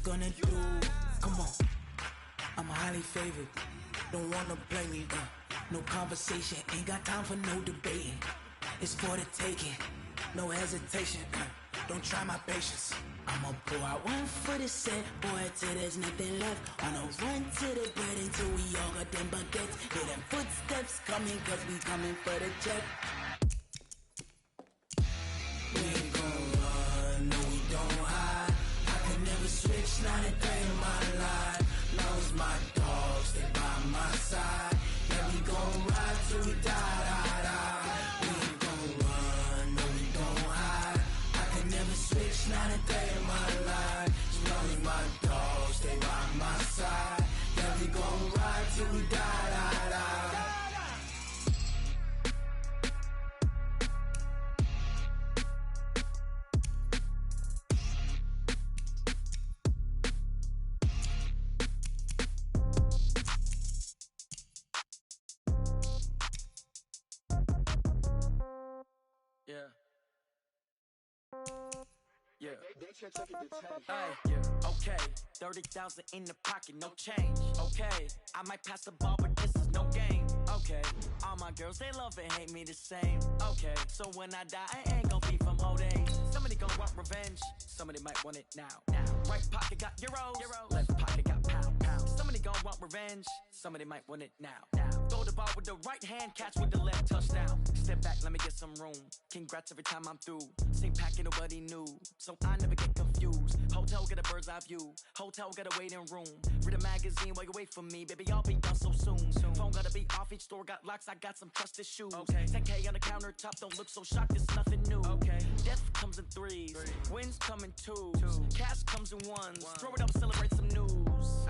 gonna do? Come on, I'm highly favored. Don't wanna play me, no conversation. Ain't got time for no debating. It's for the taking, no hesitation. Don't try my patience. I'ma pour out one for the set, boy, till there's nothing left. On a run to the bread until we all got them baguettes. Hear them footsteps coming, cause we coming for the check. We ain't gon' run, no we don't hide. I can never switch, not a day in my life. Long as my dogs stay by my side. Yeah, we gon' ride till we die, die, die. We ain't gon' run, no we don't hide. I can never switch, not a day in my life. As long as my dogs stay by my side. Yeah, we gon' ride till we die, die, die. Yeah. Hey, yeah. Okay, 30,000 in the pocket, no change. Okay, I might pass the ball, but this is no game. Okay, all my girls, they love and hate me the same. Okay, so when I die, I ain't gon' be from old age. Somebody gon' want revenge, somebody might want it now. Right pocket got euros, left pocket got pound. Somebody gon' want revenge, somebody might want it now. Throw the ball with the right hand, catch with the left, touchdown. Step back, let me get some room. Congrats every time I'm through. Same packet, nobody knew, so I never get confused. Hotel get a bird's eye view, hotel got a waiting room. Read a magazine while you wait for me, baby, I'll be done so soon. Phone gotta be off, each store got locks, I got some trusted shoes. 10K on the countertop, don't look so shocked, it's nothing new. Death comes in threes, wins come in twos, cash comes in ones. Throw it up, celebrate some news.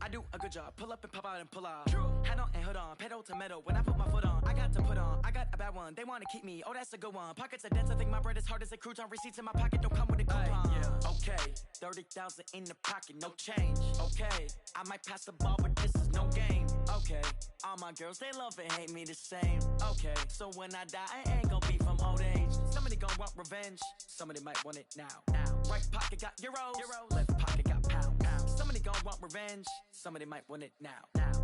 I do a good job, pull up and pop out and pull out. Head on and hood on, pedal to metal. When I put my foot on, I got to put on. I got a bad one, they wanna keep me, oh that's a good one. Pockets are dense, I think my bread is hard as a crouton. Receipts in my pocket don't come with a coupon. Okay, 30,000 in the pocket, no change. Okay, I might pass the ball, but this is no game. Okay, all my girls, they love and hate me the same. Okay, so when I die, I ain't gon' be from old age. Somebody gon' want revenge, somebody might want it now. Right pocket got euros, left pocket got pound. Somebody gon' want revenge, somebody might want it now.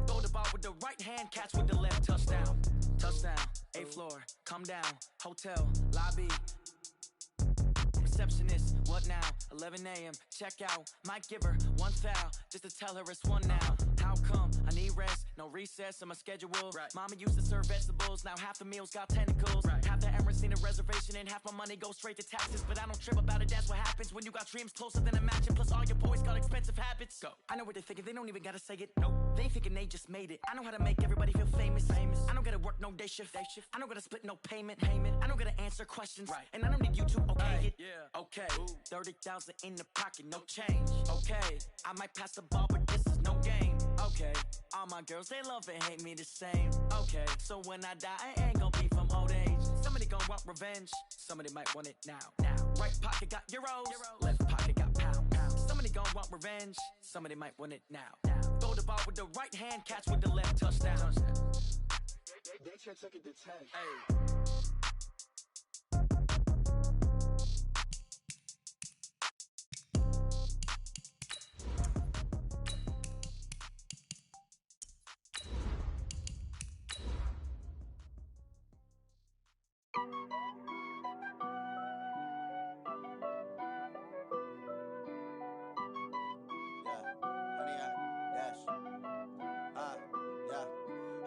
Throw the ball with the right hand, catch with the left, touchdown. Touchdown, 8th floor, come down, hotel, lobby. Receptionist, what now? 11 a.m., check out. Might give her one foul, just to tell her it's one now. How come? I need rest, no recess in my schedule. Mama used to serve vegetables, now half the meals got tentacles. Half the Emirates need a reservation and half my money goes straight to taxes. But I don't trip about it, that's what happens when you got dreams closer than a mansion. Plus all your boys got expensive habits. Go. I know what they're thinking, they don't even gotta say it. Nope. They thinking they just made it. I know how to make everybody feel famous. I don't gotta work no day shift. I don't gotta split no payment. I don't gotta answer questions. And I don't need you to okay it. Okay, 30,000 in the pocket, no change. Okay, I might pass the ball, but this is no game. Okay, all my girls, they love and hate me the same. Okay, so when I die, I ain't gon' be from old age. Somebody gon' want revenge, somebody might want it now. Right pocket got euros, left pocket got pound. Somebody gon' want revenge, somebody might want it now. Throw the ball with the right hand, catch with the left, touchdown. They took it to 10. Hey.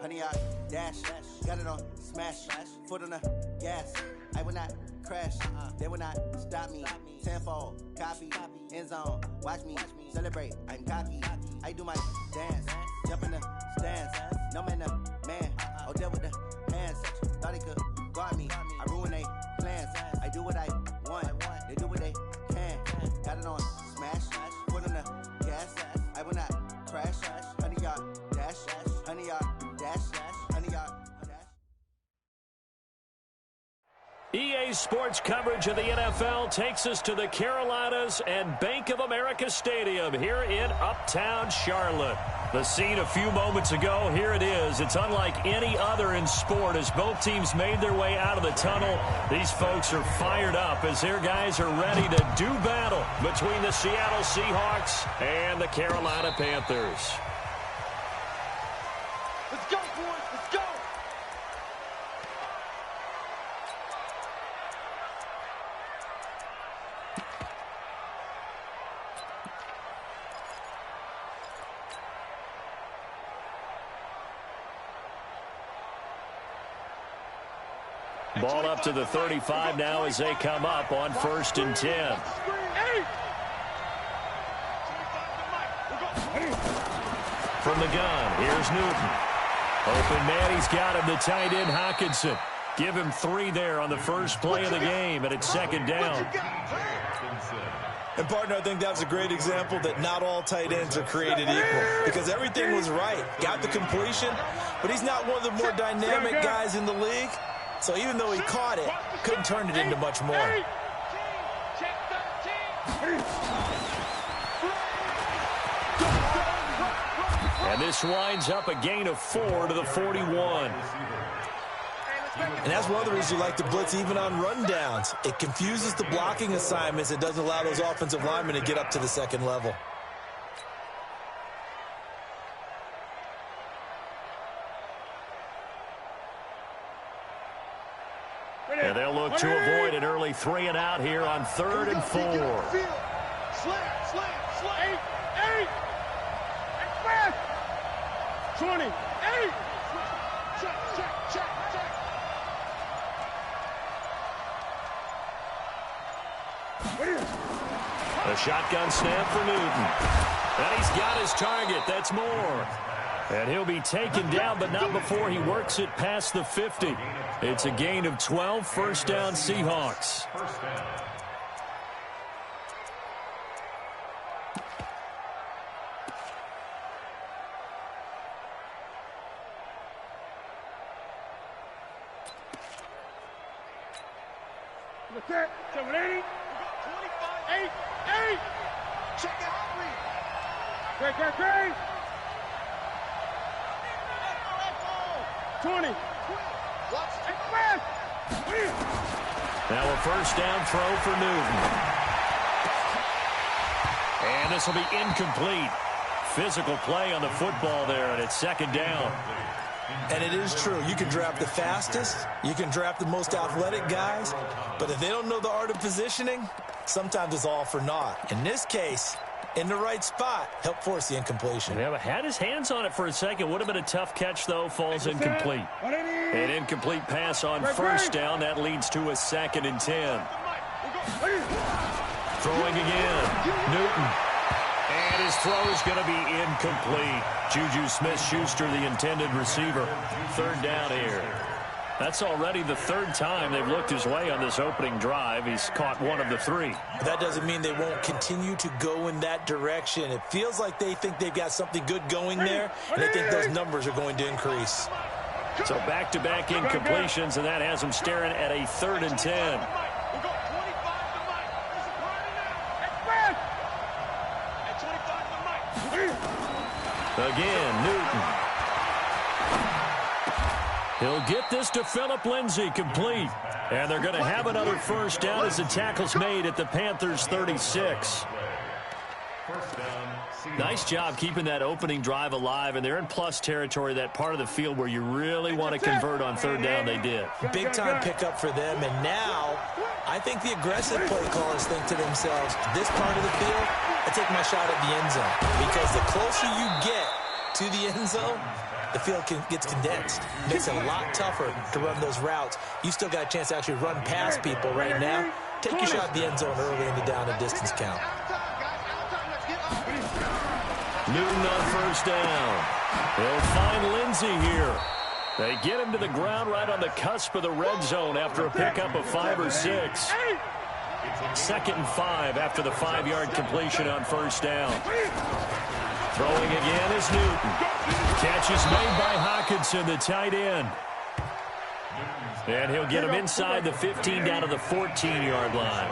Honey, I dash, got it on smash, foot on the gas. I will not crash, they will not stop me. Tenfold, copy, end zone, watch me celebrate. I'm cocky, I do my dance, jump in the stands. No man, the man, oh deal with the hands. Thought he could guard me, I ruin they plans. I do what I want, they do what they can. Got it on smash, foot on the gas. I will not crash, honey, y'all dash, honey, y'all dash, honey, y'all dash. EA Sports coverage of the NFL takes us to the Carolinas and Bank of America Stadium here in Uptown Charlotte. The scene a few moments ago, here it is. It's unlike any other in sport as both teams made their way out of the tunnel. These folks are fired up as their guys are ready to do battle between the Seattle Seahawks and the Carolina Panthers. Let's go, boys. Let's go. Ball up to the 35 now as they come up on 1st and 10. From the gun, here's Newton. Open man, he's got him, the tight end Hockenson. Give him 3 there on the first play of the game, and it's 2nd down. And, partner, I think that's a great example that not all tight ends are created equal because everything was right. Got the completion, but he's not one of the more dynamic guys in the league. So even though he caught it, couldn't turn it into much more. And this winds up a gain of 4 to the 41. And that's one of the reasons you like to blitz even on rundowns. It confuses the blocking assignments. It doesn't allow those offensive linemen to get up to the second level. And they'll look to avoid an early 3 and out here on 3rd and 4. Slam. 8. And fast. 20. 8. Check. A shotgun snap for Newton. And he's got his target. That's Moore. And he'll be taken down, but not before he works it past the 50. It's a gain of 12, 1st down Seahawks. What's that? 780. 25. 8. Check it out, please. Great. 20. Now a 1st down throw for Newton. And this will be incomplete. Physical play on the football there, and it's 2nd down. And it is true. You can draft the fastest. You can draft the most athletic guys. But if they don't know the art of positioning, sometimes it's all for naught. In this case, in the right spot, help force the incompletion. Yeah, had his hands on it for a second. Would have been a tough catch, though. Falls incomplete. An incomplete pass on 1st down. That leads to a 2nd and 10. Throwing again. Newton. And his throw is going to be incomplete. Juju Smith-Schuster, the intended receiver. 3rd down here. That's already the 3rd time they've looked his way on this opening drive. He's caught 1 of the 3. That doesn't mean they won't continue to go in that direction. It feels like they think they've got something good going there, and they think those numbers are going to increase. So back-to-back incompletions, and that has them staring at a 3rd and 10. Again, Newton. He'll get this to Phillip Lindsay, complete. And they're going to have another 1st down as the tackle's made at the Panthers' 36. Nice job keeping that opening drive alive, and they're in plus territory, that part of the field where you really want to convert on 3rd down. They did. Big-time pickup for them, and now I think the aggressive play callers think to themselves, this part of the field, I take my shot at the end zone, because the closer you get to the end zone, the field gets condensed. Makes it a lot tougher to run those routes. You still got a chance to actually run past people right now. Take your shot at the end zone early in the down and distance count. Newton on 1st down. They'll find Lindsay here. They get him to the ground right on the cusp of the red zone after a pickup of 5 or 6. 2nd and 5 after the 5-yard completion on 1st down. Throwing again is Newton. Catch is made by Hockenson, the tight end. And he'll get him inside the 15 down to the 14-yard line.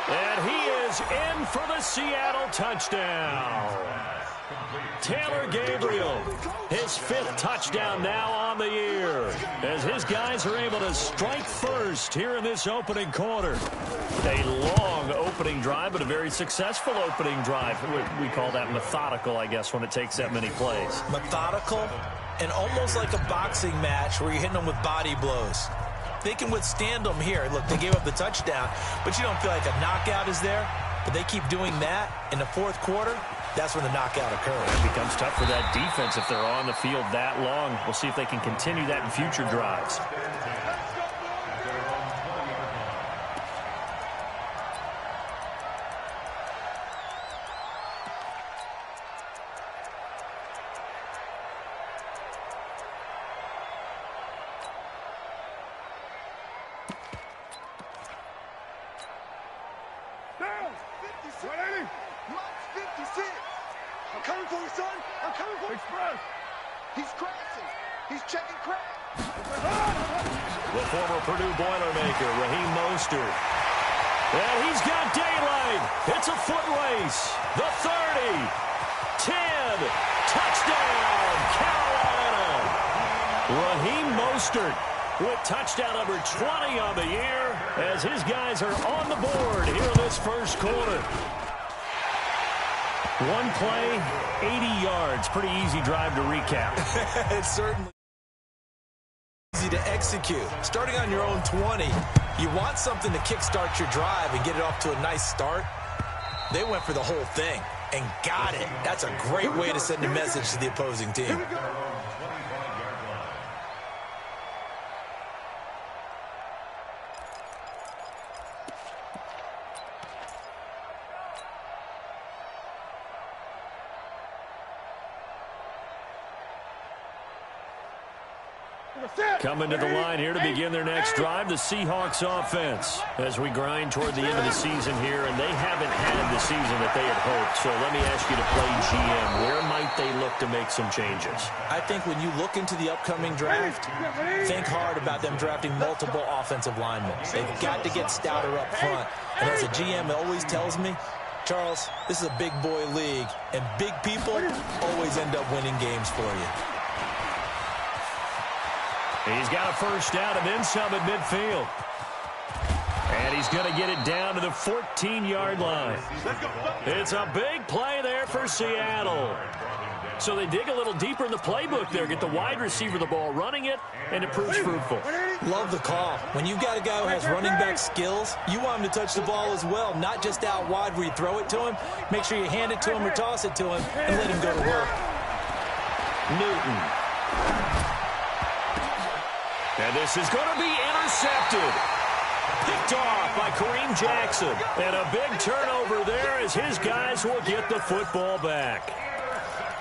And he is in for the Seattle touchdown. Taylor Gabriel, his 5th touchdown now on the year, as his guys are able to strike first here in this opening quarter. A long opening drive, but a very successful opening drive. We call that methodical, I guess, when it takes that many plays. Methodical and almost like a boxing match where you're hitting them with body blows. They can withstand them here. Look, they gave up the touchdown, but you don't feel like a knockout is there. But they keep doing that in the 4th quarter. That's when the knockout occurs. It becomes tough for that defense if they're on the field that long. We'll see if they can continue that in future drives. I'm coming for you, son. I'm coming for you. Express. He's crashing. He's checking crack. The former Purdue Boilermaker, Raheem Mostert. And he's got daylight. It's a foot race. The 30. 10. Touchdown, Carolina. Raheem Mostert with touchdown number 20 on the year as his guys are on the board here in this first quarter. One play, 80 yards. Pretty easy drive to recap. It's certainly easy to execute. Starting on your own 20, you want something to kickstart your drive and get it off to a nice start. They went for the whole thing and got it. That's a great way to send a message to the opposing team. Coming to the line here to begin their next drive, the Seahawks offense, as we grind toward the end of the season here, and they haven't had the season that they had hoped. So let me ask you to play GM. Where might they look to make some changes? I think when you look into the upcoming draft, think hard about them drafting multiple offensive linemen. They've got to get stouter up front. And as a GM always tells me, Charles, this is a big boy league, and big people always end up winning games for you. He's got a first down and then some at midfield. And he's going to get it down to the 14-yard line. It's a big play there for Seattle. So they dig a little deeper in the playbook there, get the wide receiver the ball, running it, and it proves fruitful. Love the call. When you've got a guy who has running back skills, you want him to touch the ball as well, not just out wide where you throw it to him. Make sure you hand it to him or toss it to him and let him go to work. Newton. And this is going to be intercepted. Picked off by Kareem Jackson. And a big turnover there as his guys will get the football back.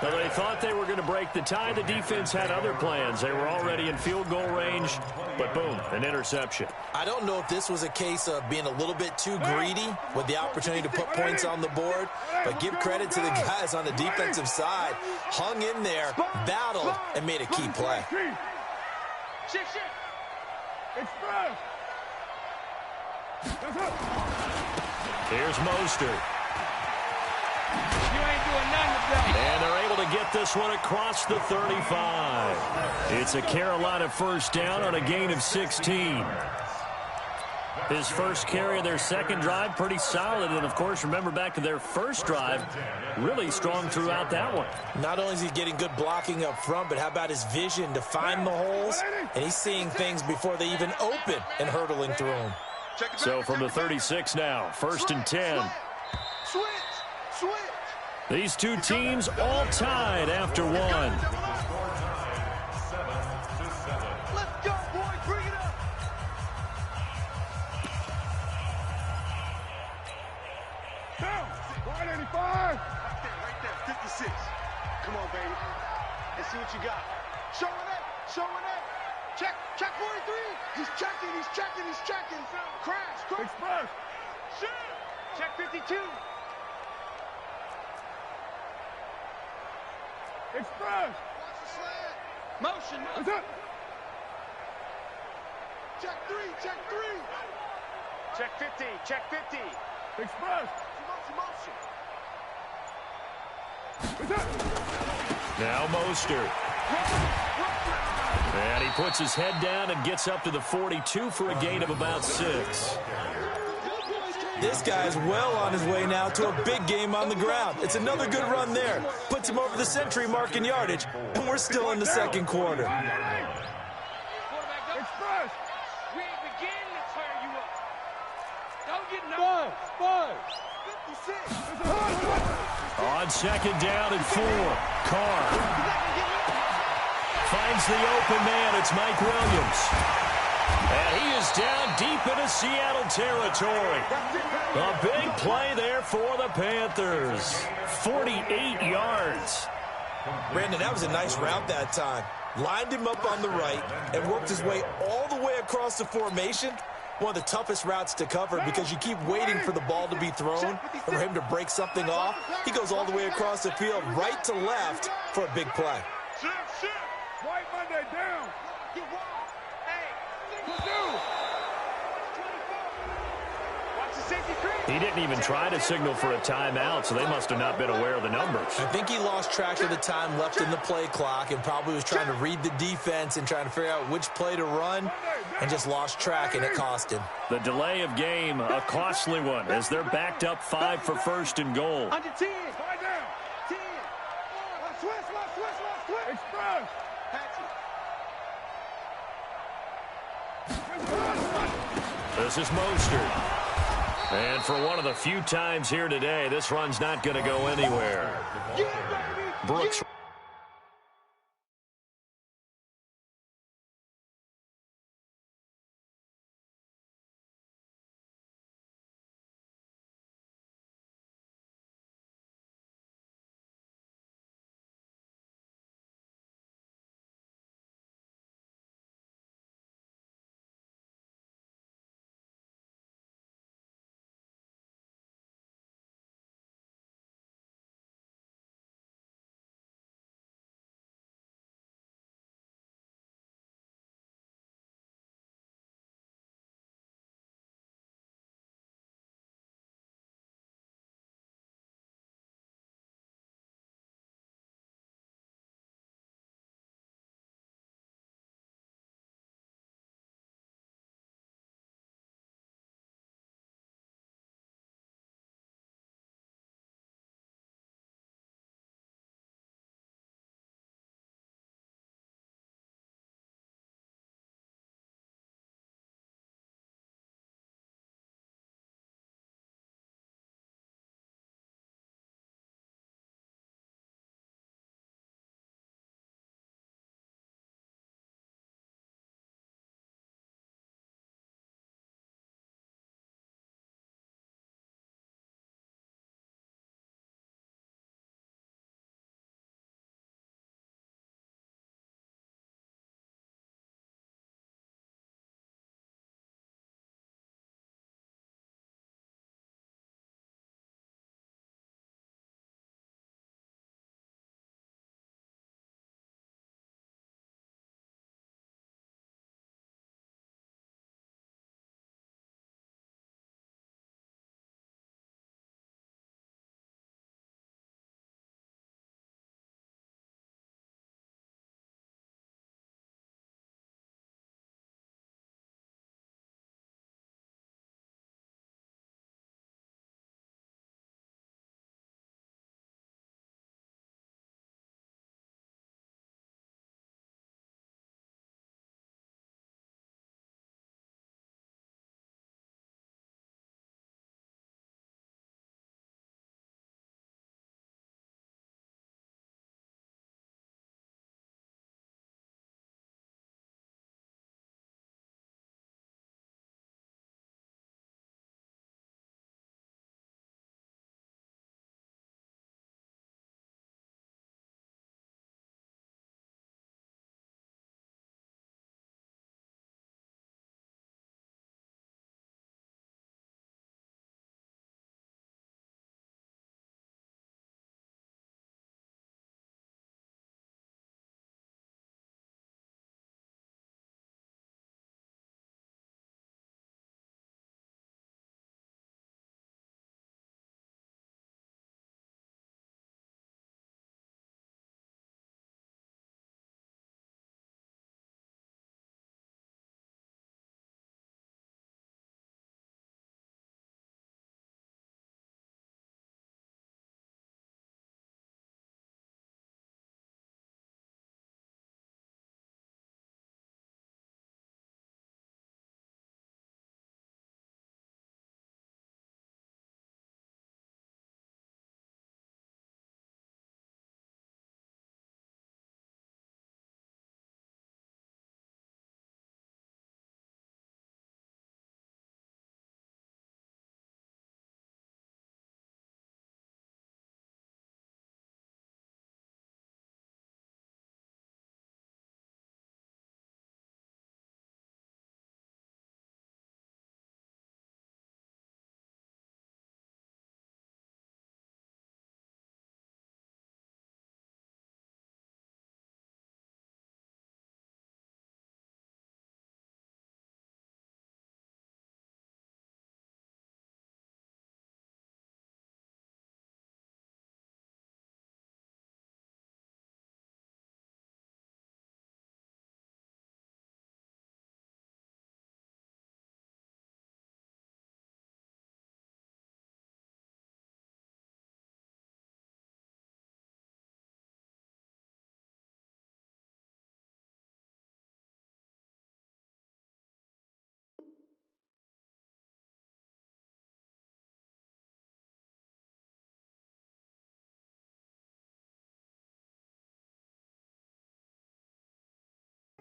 Now, they thought they were going to break the tie. The defense had other plans. They were already in field goal range, but boom, an interception. I don't know if this was a case of being a little bit too greedy with the opportunity to put points on the board, but give credit to the guys on the defensive side. Hung in there, battled, and made a key play. Here's Mostert. You ain't doing nothing today. And they're able to get this one across the 35. It's a Carolina first down on a gain of 16. His first carry of their second drive, pretty solid. And, of course, remember back to their first drive, really strong throughout that one. Not only is he getting good blocking up front, but how about his vision to find the holes? And he's seeing things before they even open and hurdling through them. So from the 36 now, 1st and 10. These two teams all tied after one. Let's go, boys. Bring it up. Down. 185. Right there, 56. Come on, baby. Let's see what you got. Check 43. He's checking. Crash. Express. Shoot. Check 52. Express. Watch the slant. Motion. What's up? Check 3. Check 50. Express. Motion. What's up? Now Mostert. And he puts his head down and gets up to the 42 for a gain of about 6. This guy's well on his way now to a big game on the ground. It's another good run there. Puts him over the century mark in yardage, and we're still in the second quarter. Express. We ain't beginning to tear you up. Don't get no. 56. On second down and 4, Carr finds the open man. It's Mike Williams. And he is down deep into Seattle territory. A big play there for the Panthers. 48 yards. Brandon, that was a nice route that time. Lined him up on the right and worked his way all the way across the formation. One of the toughest routes to cover because you keep waiting for the ball to be thrown or for him to break something off. He goes all the way across the field, right to left, for a big play. Shift. White Monday down. He didn't even try to signal for a timeout, so they must have not been aware of the numbers. I think he lost track of the time left in the play clock and probably was trying to read the defense and trying to figure out which play to run and just lost track, and it cost him. The delay of game, a costly one, as they're backed up 5 for first and goal. Under 10. Slide down. 10. Switch. Express. This is Mostert. And for one of the few times here today, this run's not going to go anywhere. Brooks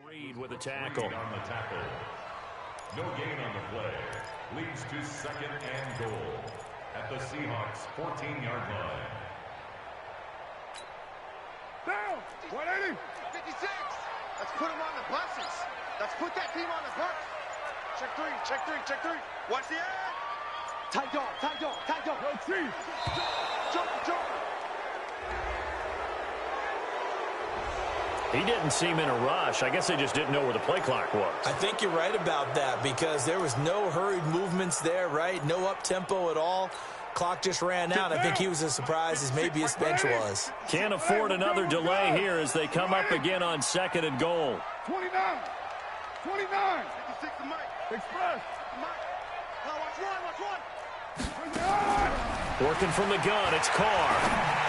Reed with a tackle. On the tackle. No gain on the play. Leads to second and goal at the Seahawks 14-yard line. Down! 180! 56! Let's put him on the buses. Let's put that team on the bus. Check three, check three, check three. Watch the end. Tight dog, tight dog, tight dog. Let's see. Jump, jump. He didn't seem in a rush. I guess they just didn't know where the play clock was. I think you're right about that because there was no hurried movements there, right? No up-tempo at all. Clock just ran out. I think he was as surprised as maybe his bench was. Can't afford another delay here as they come up again on second and goal. 29. 29. 56 to Mike. Express. Mike. Now watch one, watch one. Working from the gun, it's Carr.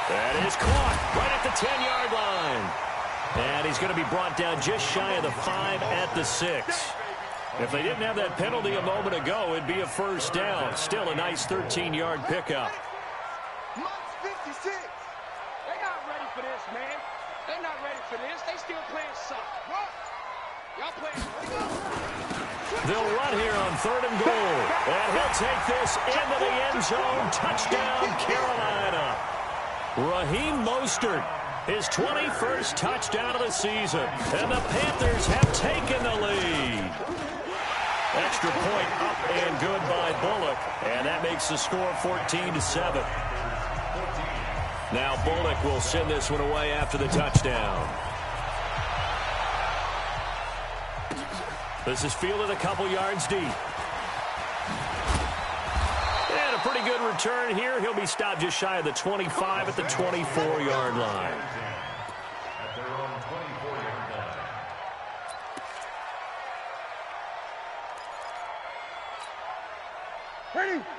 That is caught right at the 10-yard line. And he's going to be brought down just shy of the 5 at the 6. If they didn't have that penalty a moment ago, it'd be a first down. Still a nice 13-yard pickup. Mike's 56. They're not ready for this, man. They're not ready for this. They still playing suck. What? Y'all playing. They'll run here on third and goal. And he'll take this into the end zone. Touchdown, Carolina. Raheem Mostert, his 21st touchdown of the season. And the Panthers have taken the lead. Extra point up and good by Bullock. And that makes the score 14-7. Now Bullock will send this one away after the touchdown. This is fielded a couple yards deep. And a pretty good return here. He'll be stopped just shy of the 25 at the 24-yard line. At their own 24-yard line.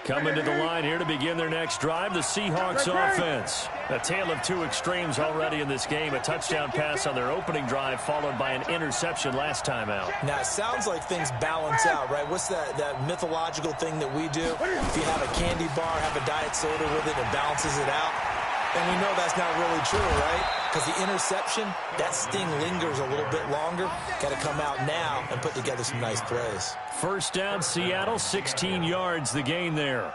Coming to the line here to begin their next drive, the Seahawks offense. A tale of two extremes already in this game. A touchdown pass on their opening drive followed by an interception last time out. Now, it sounds like things balance out, right? What's that mythological thing that we do? If you have a candy bar, have a diet soda with it, it balances it out. And we know that's not really true, right? Because the interception, that sting lingers a little bit longer. Got to come out now and put together some nice plays. First down, Seattle, 16 yards, the gain there.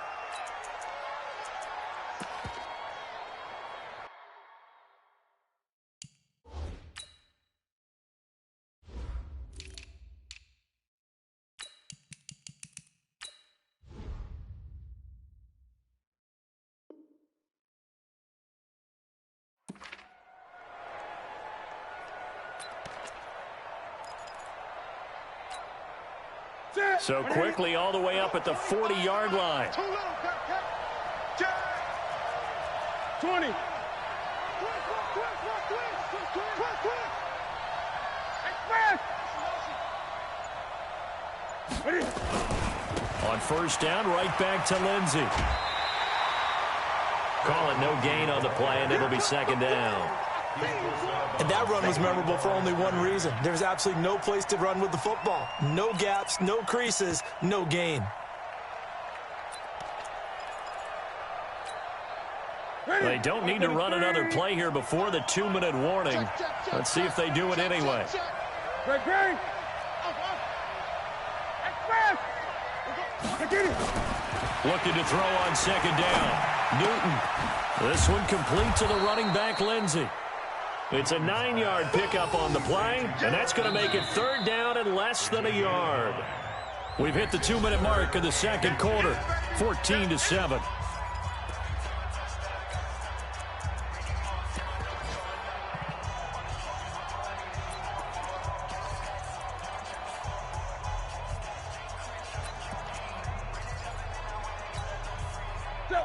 So quickly all the way up at the 40-yard line. 20. On first down, right back to Lindsey. Call it no gain on the play, and it'll be second down. And that run was memorable for only one reason. There's absolutely no place to run with the football. No gaps, no creases, no gain. They don't need to run another play here before the 2-minute warning. Let's see if they do it anyway. Looking to throw on second down. Newton. This one complete to the running back, Lindsey. It's a 9-yard pickup on the play, and that's going to make it third down and less than a yard. We've hit the 2-minute mark of the second quarter, 14-7.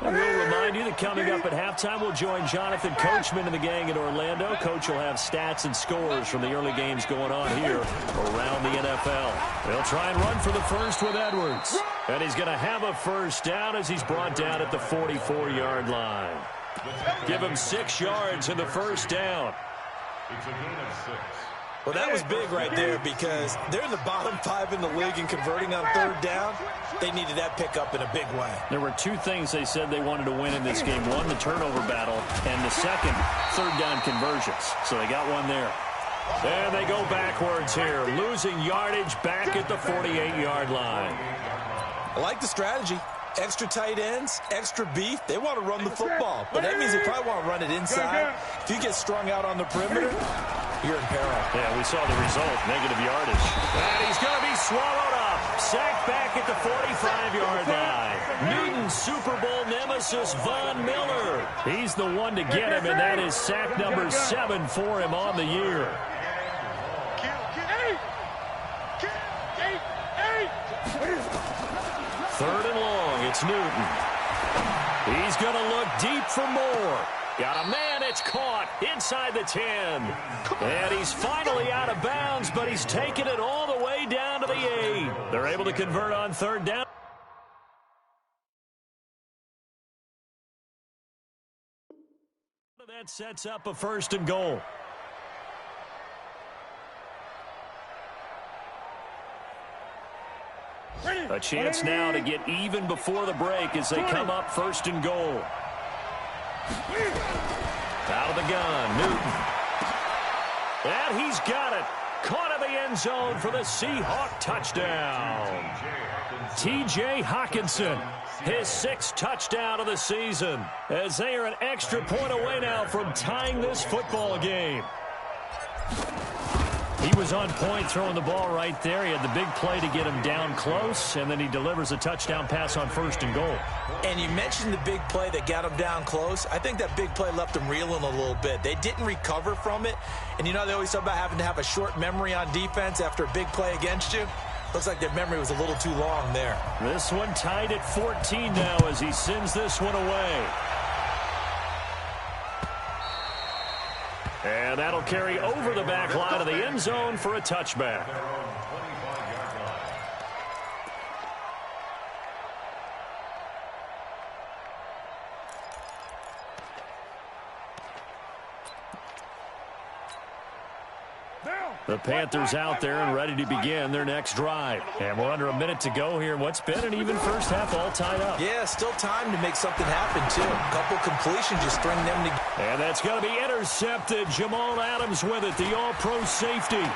And we'll remind you that coming up at halftime, we'll join Jonathan Coachman and the gang in Orlando. Coach will have stats and scores from the early games going on here around the NFL. They'll try and run for the first with Edwards. And he's going to have a first down as he's brought down at the 44-yard line. Give him 6 yards in the first down. It's a gain of 6. Well, that was big right there because they're in the bottom 5 in the league and converting on third down. They needed that pickup in a big way. There were 2 things they said they wanted to win in this game. One, the turnover battle, and the second, third down conversions. So they got one there. And they go backwards here, losing yardage back at the 48-yard line. I like the strategy. Extra tight ends, extra beef. They want to run the football, but that means they probably want to run it inside. If you get strung out on the perimeter, you're in peril. Yeah, we saw the result, negative yardage. And he's going to be swallowed up. Sacked back at the 45-yard line. Newton's Super Bowl nemesis, Von Miller. He's the one to get him, and that is sack number 7 for him on the year. Third and long, it's Newton. He's going to look deep for more. Got a man, it's caught inside the 10. And he's finally out of bounds, but he's taken it all the way down to the 8. They're able to convert on third down. That sets up a first and goal. A chance now to get even before the break as they come up first and goal. Out of the gun, Newton. And he's got it. Caught in the end zone for the Seahawk touchdown. T.J. Hockenson, his 6th touchdown of the season, as they are an extra point away now from tying this football game. He was on point throwing the ball right there. He had the big play to get him down close, and then he delivers a touchdown pass on first and goal. And you mentioned the big play that got him down close. I think that big play left him reeling a little bit. They didn't recover from it. And you know they always talk about having to have a short memory on defense after a big play against you. Looks like their memory was a little too long there. This one tied at 14 now as he sends this one away. And that'll carry over the back line of the end zone for a touchback. The Panthers out there and ready to begin their next drive. And we're under a minute to go here. What's been an even first half all tied up. Yeah, still time to make something happen, too. A couple completions, just string them together. And that's going to be intercepted. Jamal Adams with it, the all-pro safety.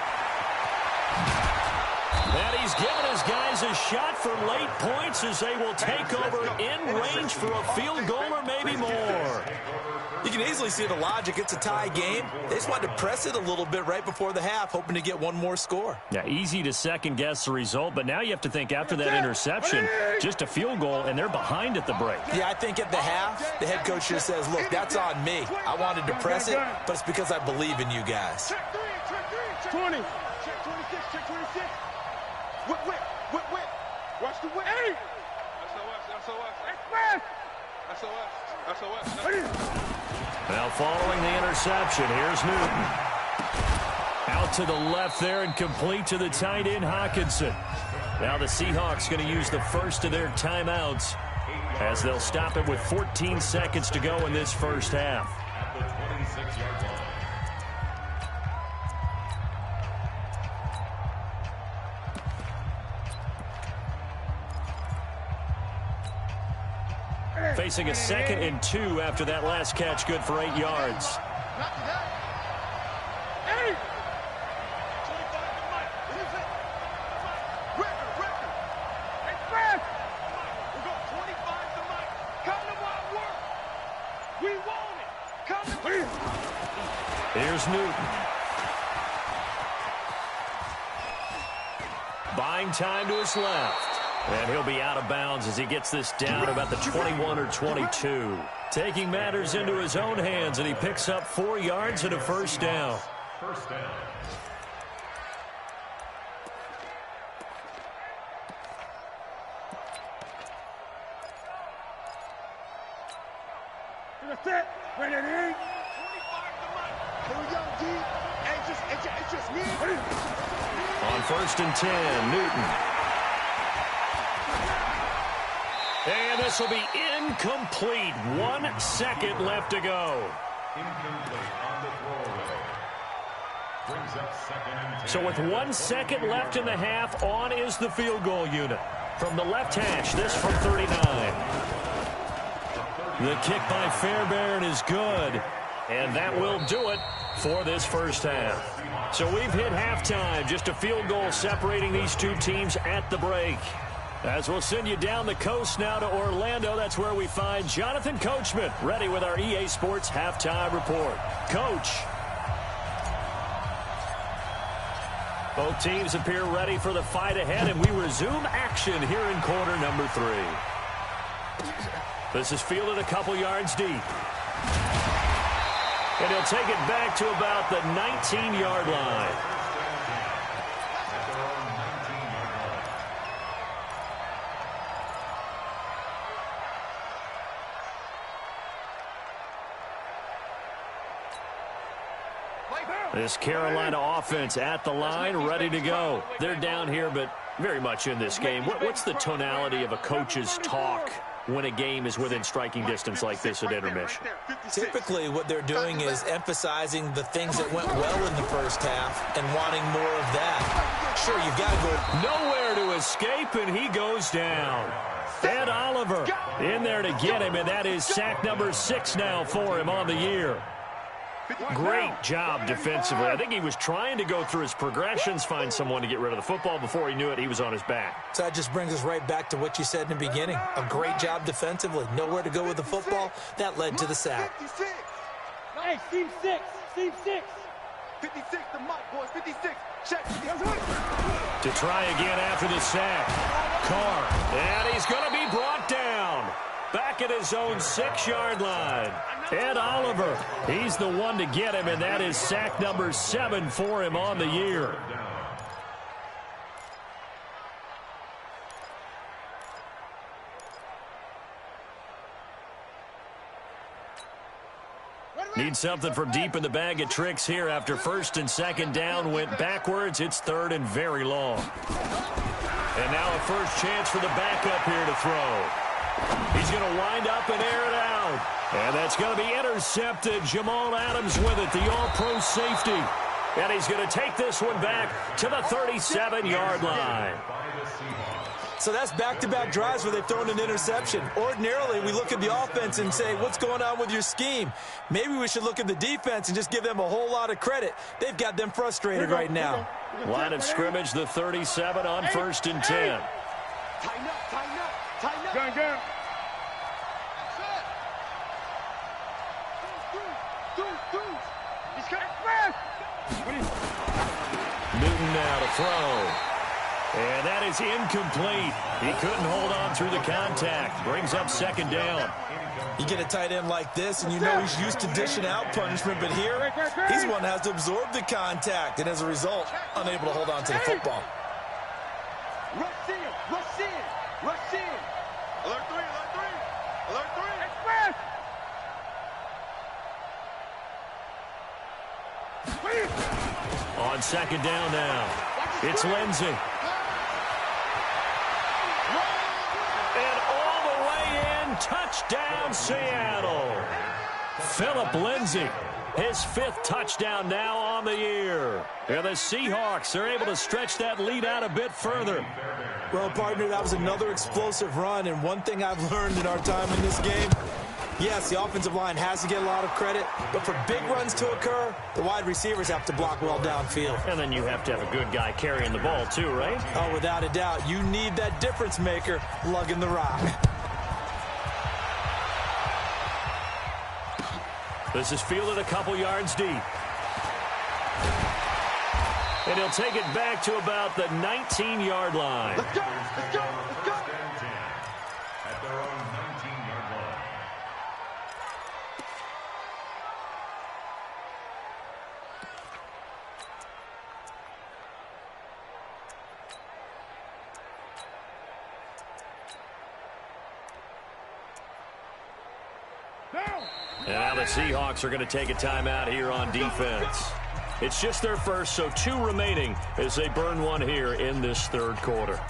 And he's given his guys a shot for late points as they will take over in range for a field goal or maybe more. You can easily see the logic. It's a tie game. They just wanted to press it a little bit right before the half, hoping to get one more score. Yeah, easy to second-guess the result, but now you have to think after that interception, just a field goal, and they're behind at the break. Yeah, I think at the half, the head coach just says, look, that's on me. I wanted to press it, but it's because I believe in you guys. Check 20. Check 26, check 26. Whip. Watch the whip. Hey! SOS. Now following the interception, here's Newton. Out to the left there and complete to the tight end, Hockenson. Now the Seahawks going to use the first of their timeouts as they'll stop it with 14 seconds to go in this first half. At the 26-yard line. Facing a 2nd and 2 after that last catch, good for 8 yards. Here's Newton. Buying time to his left. And he'll be out of bounds as he gets this down about the 21 or 22. Taking matters into his own hands, and he picks up 4 yards and a first down. First down. On first and 10, Newton. And this will be incomplete. 1 second left to go. Incomplete on the throwaway. Brings up 2nd and 10. So with 1 second left in the half, on is the field goal unit. From the left hash, this from 39. The kick by Fairbairn is good. And that will do it for this first half. So we've hit halftime. Just a field goal separating these two teams at the break. As we'll send you down the coast now to Orlando, that's where we find Jonathan Coachman, ready with our EA Sports halftime report. Coach. Both teams appear ready for the fight ahead, and we resume action here in quarter number 3. This is fielded a couple yards deep. And he'll take it back to about the 19-yard line. This Carolina offense at the line, ready to go. They're down here, but very much in this game. What's the tonality of a coach's talk when a game is within striking distance like this at intermission? Typically, what they're doing is emphasizing the things that went well in the first half and wanting more of that. Sure, you've got to go. Nowhere to escape, and he goes down. Ed Oliver in there to get him, and that is sack number 6 now for him on the year. Great job defensively. I think he was trying to go through his progressions, find someone to get rid of the football. Before he knew it, he was on his back. So that just brings us right back to what you said in the beginning. A great job defensively. Nowhere to go with the football. That led to the sack. Hey, team 6. Team 6. 56, the mark, boys. 56. Check. To try again after the sack. Carr. And he's going to be brought down. Back at his own 6-yard line. Ed Oliver, he's the one to get him, and that is sack number 7 for him on the year. Need something from deep in the bag of tricks here after 1st and 2nd down went backwards. It's 3rd and very long. And now a first chance for the backup here to throw. He's going to wind up and air it out. And that's going to be intercepted. Jamal Adams with it, the all-pro safety. And he's going to take this one back to the 37-yard line. So that's back-to-back drives where they've thrown an interception. Ordinarily, we look at the offense and say, what's going on with your scheme? Maybe we should look at the defense and just give them a whole lot of credit. They've got them frustrated right now. Line of scrimmage, the 37 on 1st and 10. Tighten up, tighten up, tighten up. Gun, gun. Newton now to throw. And that is incomplete. He couldn't hold on through the contact. Brings up 2nd down. You get a tight end like this, and you know he's used to dishing out punishment, but here, he's one that has to absorb the contact, and as a result, unable to hold on to the football. Rush in, rush in, rush in. Alert 3, alert 3, alert 3. Express. On 2nd down now, it's Lindsey. And all the way in, touchdown Seattle. Phillip Lindsey, his 5th touchdown now on the year. And the Seahawks are able to stretch that lead out a bit further. Well, partner, that was another explosive run, and one thing I've learned in our time in this game, yes, the offensive line has to get a lot of credit, but for big runs to occur, the wide receivers have to block well downfield. And then you have to have a good guy carrying the ball too, right? Oh, without a doubt. You need that difference maker lugging the rock. This is fielded a couple yards deep. And he'll take it back to about the 19-yard line. Let's go, let's go, let's go. At their own 19-yard line. And now the Seahawks are going to take a timeout here on defense. It's just their first, so 2 remaining as they burn one here in this 3rd quarter.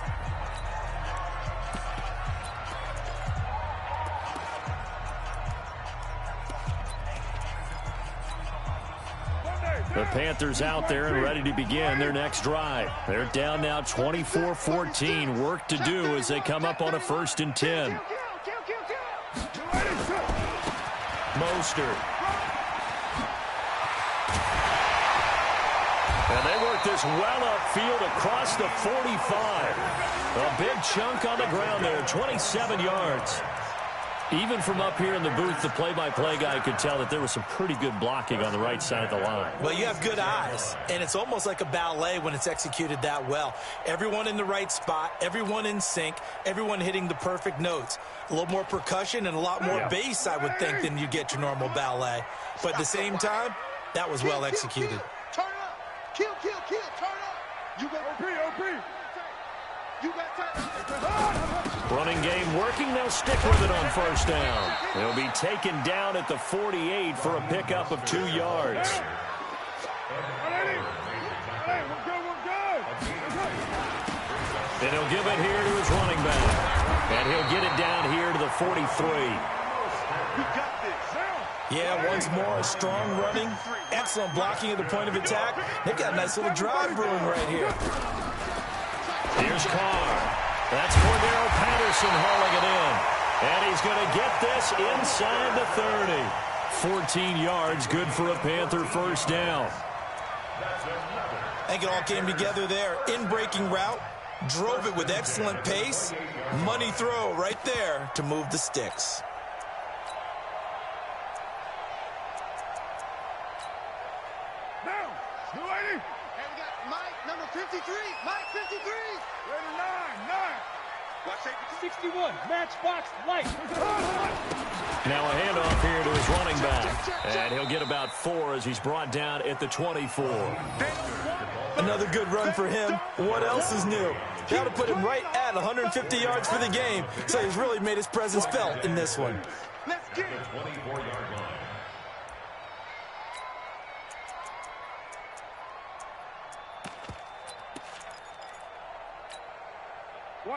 The Panthers out there and ready to begin their next drive. They're down now 24-14. Work to do as they come up on a 1st and 10. Mostert. this well upfield across the 45. A big chunk on the ground there, 27 yards. Even from up here in the booth, the play-by-play guy could tell that there was some pretty good blocking on the right side of the line. Well, you have good eyes, and it's almost like a ballet when it's executed that well. Everyone in the right spot, everyone in sync, everyone hitting the perfect notes. A little more percussion and a lot more bass, I would think, than you get your normal ballet. But at the same time, that was well executed. Turn up. Kill, turn up. You got OP. You got time. Running game working. They'll stick with it on first down. They'll be taken down at the 48 for a pickup of 2 yards. And he'll give it here to his running back. And he'll get it down here to the 43. We got this. Yeah, once more, strong running, excellent blocking at the point of attack. They've got a nice little drive brewing right here. Here's Carr. That's Cordero Patterson hauling it in. And he's going to get this inside the 30. 14 yards, good for a Panther first down. I think it all came together there. In-breaking route, drove it with excellent pace. Money throw right there to move the sticks. Now, 280. And we got Mike, number 53. Mike, 53. Later 9. Watch safety 61. Matchbox light. Now a handoff here to his running back. And he'll get about 4 as he's brought down at the 24. Another good run for him. What else is new? Got to put him right at 150 yards for the game. So he's really made his presence felt in this one. Let's get it. 24-yard line.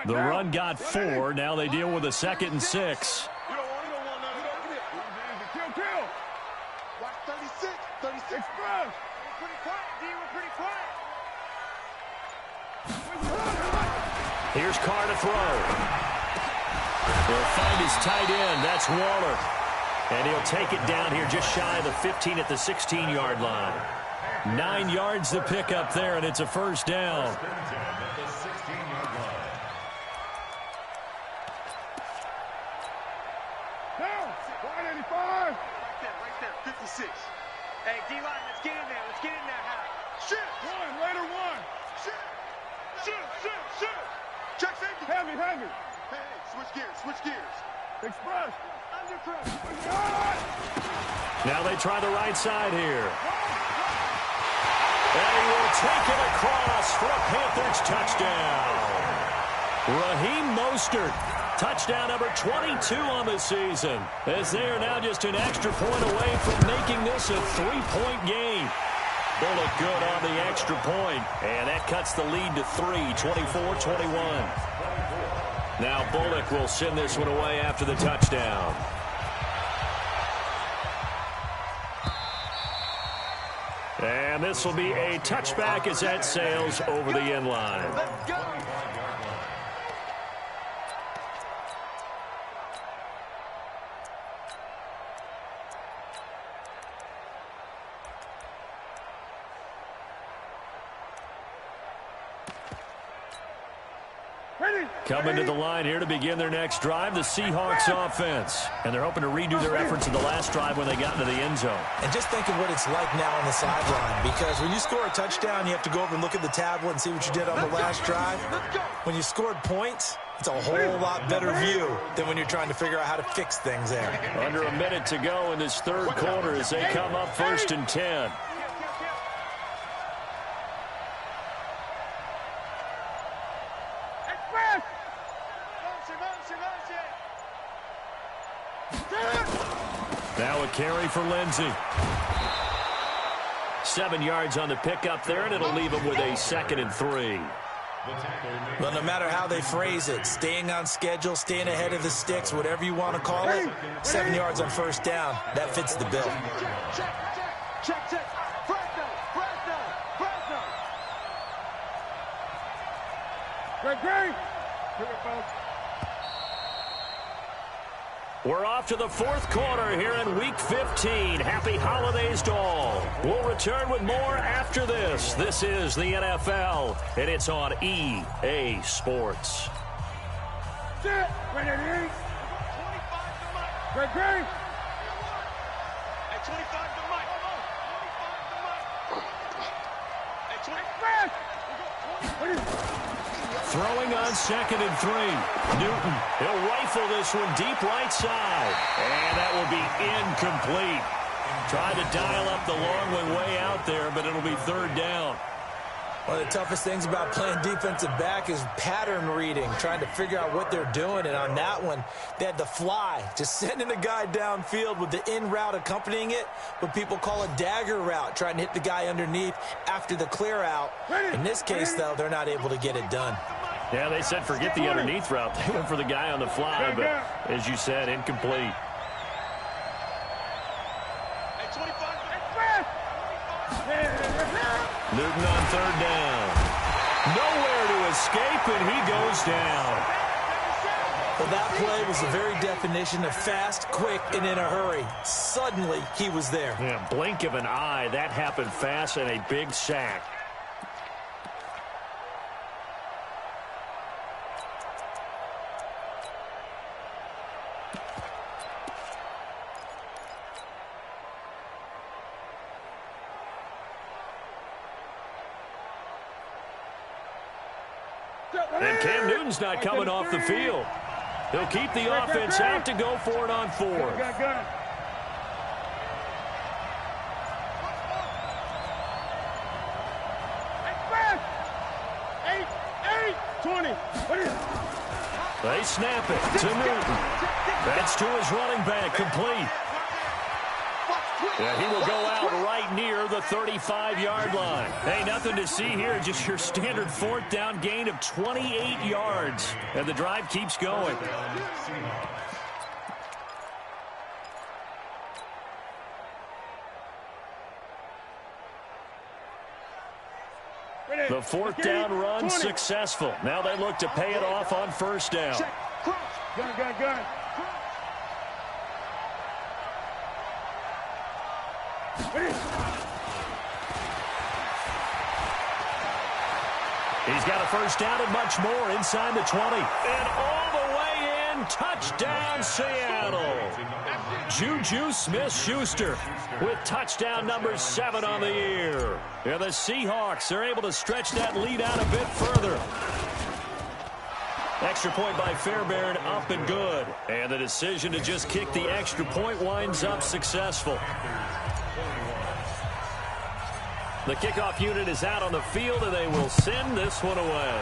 The run got 4. Now they deal with a 2nd and 6. You don't want none. Kill. Watch 36. 36. Express. We're pretty quiet, D. We're pretty quiet. Here's Carr to throw. He'll find his tight end. That's Waller. And he'll take it down here just shy of the 15 at the 16-yard line. 9 yards to pick up there, and it's a first down. Right there. 56. Hey, D-line, let's get in there. Let's get in there, Hal. Shoot. Later one. Shoot. Check safety. Heavy. Hey, switch gears. Express. Under pressure. Now they try the right side here. And he will take it across for a Panthers touchdown. Raheem Mostert. Touchdown number 22 on the season, as they are now just an extra point away from making this a 3-point game. Bullock good on the extra point, and that cuts the lead to 3, 24-21. Now Bullock will send this one away after the touchdown. And this will be a touchback as that sails over the end line. Let's go. Coming to the line here to begin their next drive, the Seahawks offense. And they're hoping to redo their efforts in the last drive when they got into the end zone. And just think of what it's like now on the sideline, because when you score a touchdown, you have to go over and look at the tablet and see what you did on the last drive. When you scored points, it's a whole lot better view than when you're trying to figure out how to fix things there. Under a minute to go in this third quarter as they come up 1st and 10. Now a carry for Lindsey. 7 yards on the pickup there, and it'll leave him with a 2nd and 3. Well, no matter how they phrase it, staying on schedule, staying ahead of the sticks, whatever you want to call it, 7 yards on first down, that fits the bill. Check. Fresno. Great. Here it goes. We're off to the fourth quarter here in Week 15. Happy holidays to all. We'll return with more after this. This is the NFL, and it's on EA Sports. Great. At 25 to Mike. At 25. Throwing on 2nd and 3. Newton, he'll rifle this one deep right side. And that will be incomplete. Tried to dial up the long one way out there, but it'll be 3rd down. One of the toughest things about playing defensive back is pattern reading, trying to figure out what they're doing. And on that one, they had to fly, just sending a guy downfield with the in route accompanying it, what people call a dagger route, trying to hit the guy underneath after the clear out. In this case, though, they're not able to get it done. Yeah, they said forget the underneath route. They went for the guy on the fly, but as you said, incomplete. Newton on 3rd down. Nowhere to escape, and he goes down. Well, that play was the very definition of fast, quick, and in a hurry. Suddenly, he was there. Yeah, blink of an eye. That happened fast and a big sack. And Cam Newton's not coming off the field. He'll keep the offense out to go for it on 4th. They snap it to Newton. That's to his running back, complete. Yeah, he will go out right near the 35-yard line. Hey, nothing to see here, just your standard 4th down gain of 28 yards. And the drive keeps going. The 4th down run successful. Now they look to pay it off on 1st down. Gun. He's got a 1st down and much more inside the 20. And all the way in, touchdown Seattle. Juju Smith-Schuster with touchdown number 7 on the year. And the Seahawks are able to stretch that lead out a bit further. Extra point by Fairbairn, up and good. And the decision to just kick the extra point winds up successful. The kickoff unit is out on the field, and they will send this one away.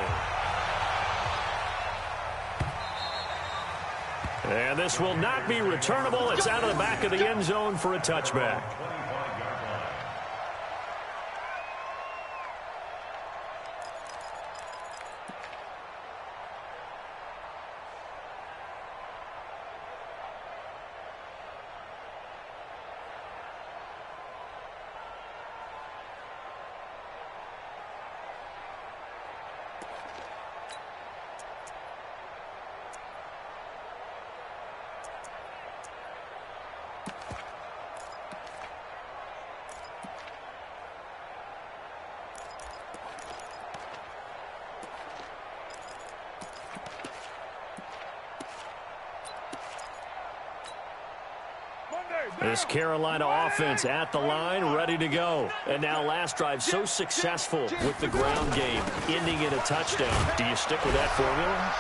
And this will not be returnable. It's out of the back of the end zone for a touchback. This Carolina offense at the line, ready to go. And now last drive so successful with the ground game, ending in a touchdown. Do you stick with that formula?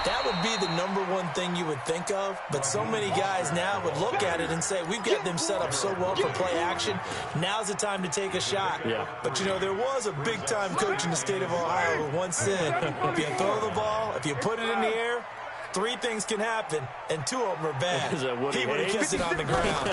That would be the #1 thing you would think of, but so many guys now would look at it and say, we've got them set up so well for play action. Now's the time to take a shot. Yeah. But, you know, there was a big-time coach in the state of Ohio who once said, if you throw the ball, if you put it in the air, 3 things can happen, and 2 of them are bad. He would have kept it on the ground.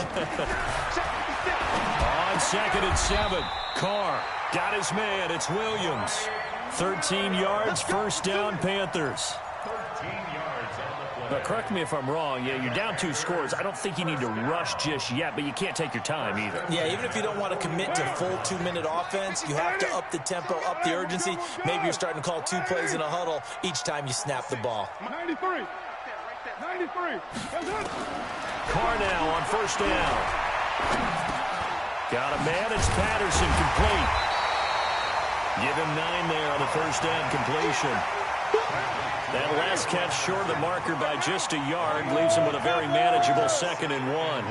On 2nd and 7, Carr got his man. It's Williams. 13 yards, 1st down, Panthers. 13 yards on the play. But correct me if I'm wrong. Yeah, you're down 2 scores. I don't think you need to rush just yet, but you can't take your time either. Yeah, even if you don't want to commit to full 2-minute offense, you have to up the tempo, up the urgency. Maybe you're starting to call 2 plays in a huddle each time you snap the ball. 93. 93. Carr now on first down. Got a man. It's Patterson complete. Give him 9 there on the first down completion. That last catch short of the marker by just a yard leaves him with a very manageable 2nd and 1.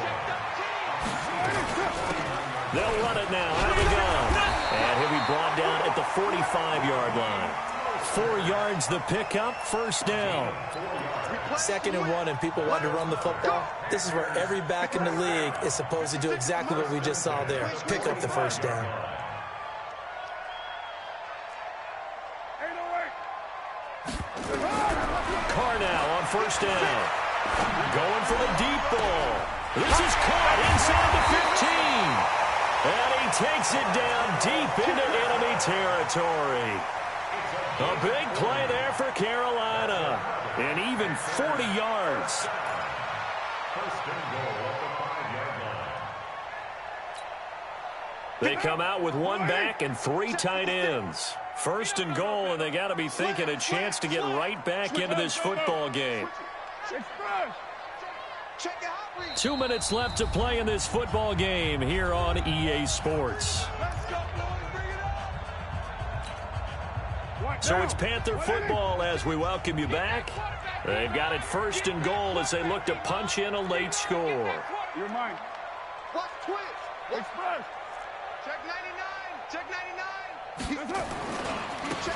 They'll run it now out of the gun. And he'll be brought down at the 45-yard line. 4 yards the pickup, first down. 2nd and 1 and people want to run the football. This is where every back in the league is supposed to do exactly what we just saw there. Pick up the first down. Carr now on first down. Going for the deep ball. This is caught inside the 15. And he takes it down deep into enemy territory. A big play there for Carolina. And even 40 yards. First and goal at the 5-yard line. They come out with 1 back and 3 tight ends. First and goal, and they got to be thinking a chance to get right back into this football game. 2 minutes left to play in this football game here on EA Sports. So it's Panther football as we welcome you back. They've got it first and goal as they look to punch in a late score. You're mine. Watch twist. Express. Check 99. Check 99.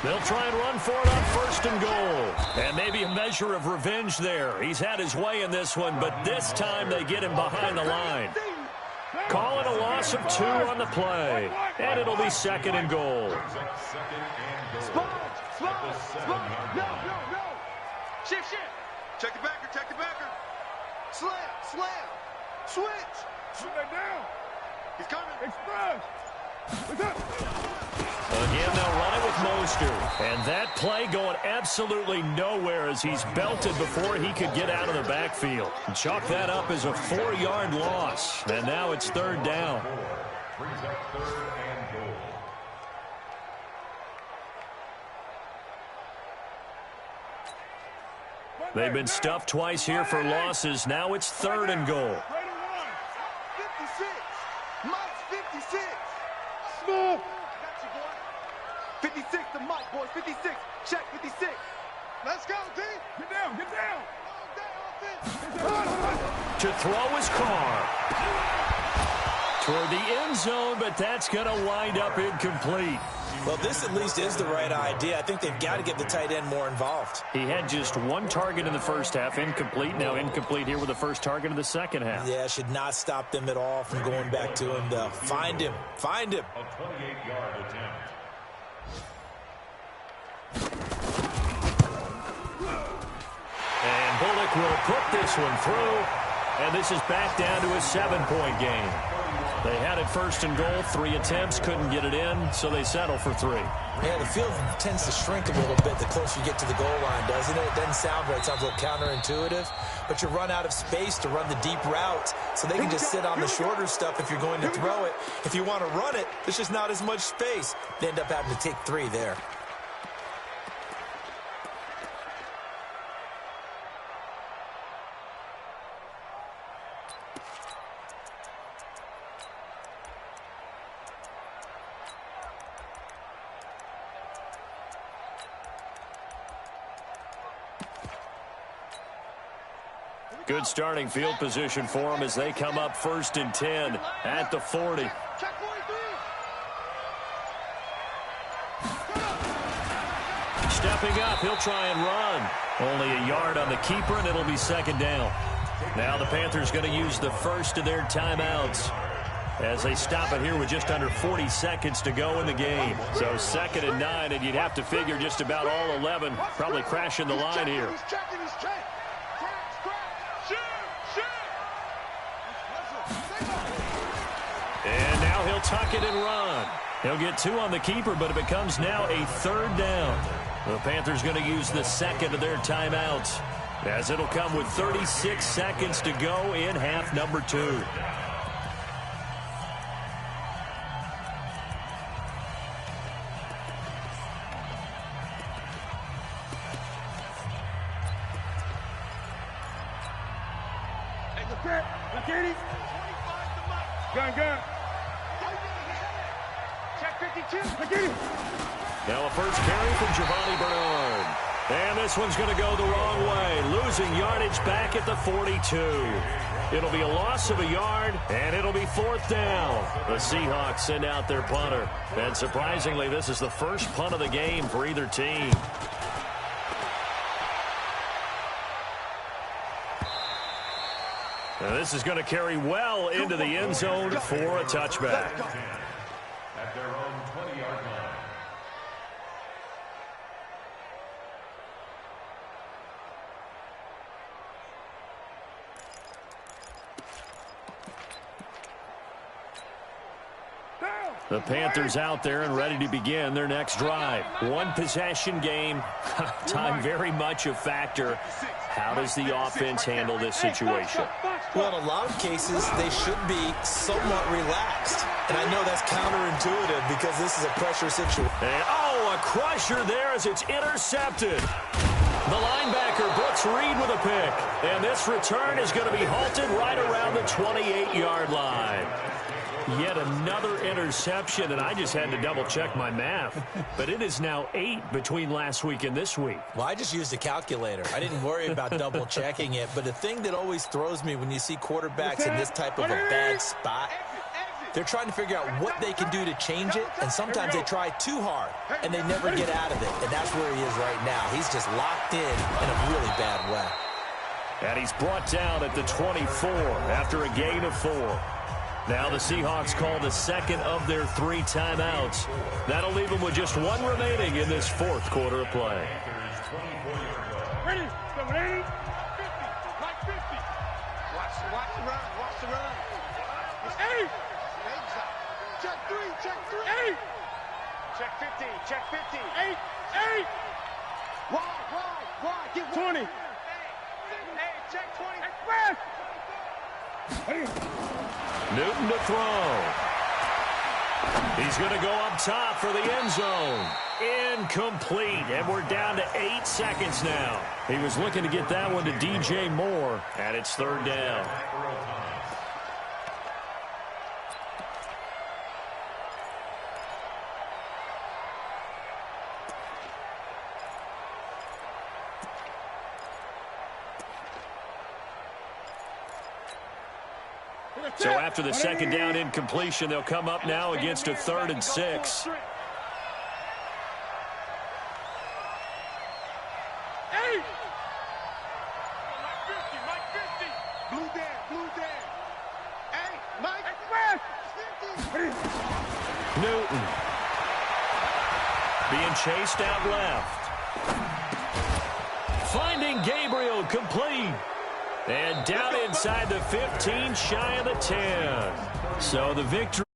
They'll try and run for it on first and goal. And maybe a measure of revenge there. He's had his way in this one, but this time they get him behind the line. Call it a loss of 2 on the play. And it'll be 2nd and goal. No. Shift. Check the backer. Slam. Switch. Shoot that down. He's coming. Express. Again, they'll run it with Mostert. And that play going absolutely nowhere as he's belted before he could get out of the backfield. Chalk that up as a 4-yard loss. And now it's 3rd down. Brings up 3rd and goal. They've been stuffed twice here for losses. Now it's 3rd and goal. 56. Mike's 56. Small. 56 to Mike, boys. 56. Check 56. Let's go, D. Get down. To throw is Carr. Toward the end zone, but that's going to wind up incomplete. Well, this at least is the right idea. I think they've got to get the tight end more involved. He had just 1 target in the first half, incomplete. Now incomplete here with the first target of the second half. Yeah, should not stop them at all from going back to him, though. Find him. A 28-yard attempt. And Bullock will put this one through. And this is back down to a 7-point game. They had it first and goal, 3 attempts, couldn't get it in, so they settle for 3. Yeah, the field tends to shrink a little bit the closer you get to the goal line, doesn't it? It doesn't sound right. It sounds a little counterintuitive. But you run out of space to run the deep routes, so they can just sit on the shorter stuff if you're going to throw it. If you want to run it, there's just not as much space. They end up having to take 3 there. Good starting field position for them as they come up 1st and 10 at the 40. Stepping up, he'll try and run. Only a yard on the keeper, and it'll be 2nd down. Now the Panthers going to use the first of their timeouts as they stop it here with just under 40 seconds to go in the game. So 2nd and 9, and you'd have to figure just about all 11 probably crashing the line here. And now he'll tuck it and run. He'll get 2 on the keeper, but it becomes now a 3rd down. The Panthers going to use the second of their timeouts as it'll come with 36 seconds to go in half number 2. Gun. Check 52. Now a first carry from Giovanni Bernard. And this one's going to go the wrong way, losing yardage back at the 42. It'll be a loss of a yard, and it'll be fourth down. The Seahawks send out their punter. And surprisingly, this is the first punt of the game for either team. And this is going to carry well into the end zone for a touchback. At their own 20-yard line. The Panthers out there and ready to begin their next drive. One possession game. Time very much a factor. How does the offense handle this situation? Well, in a lot of cases, they should be somewhat relaxed. And I know that's counterintuitive because this is a pressure situation. And, a crusher there as it's intercepted. The linebacker, Brooks Reed, with a pick. And this return is going to be halted right around the 28-yard line. Yet another interception, and I just had to double-check my math. But it is now 8 between last week and this week. Well, I just used a calculator. I didn't worry about double-checking it. But the thing that always throws me when you see quarterbacks in this type of a bad spot, they're trying to figure out what they can do to change it, and sometimes they try too hard, and they never get out of it. And that's where he is right now. He's just locked in a really bad way. And he's brought down at the 24 after a gain of 4. Now the Seahawks call the second of their 3 timeouts. That'll leave them with just 1 remaining in this fourth quarter of play. Ready? 780. 50. Like 50. Watch the run. Watch the run. 8. Check 3. Check 3. 8. Check 50. Check 50. 8. Wide. Get 20. Hey, check 20. Express. Newton to throw. He's going to go up top for the end zone. Incomplete, and we're down to 8 seconds now. He was looking to get that one to DJ Moore, and it's third down. So after the second down incompletion, they'll come up now against a 3rd and 6. Newton being chased out left. Finding Gabriel, complete. And down inside the 15, shy of the 10. So the victory.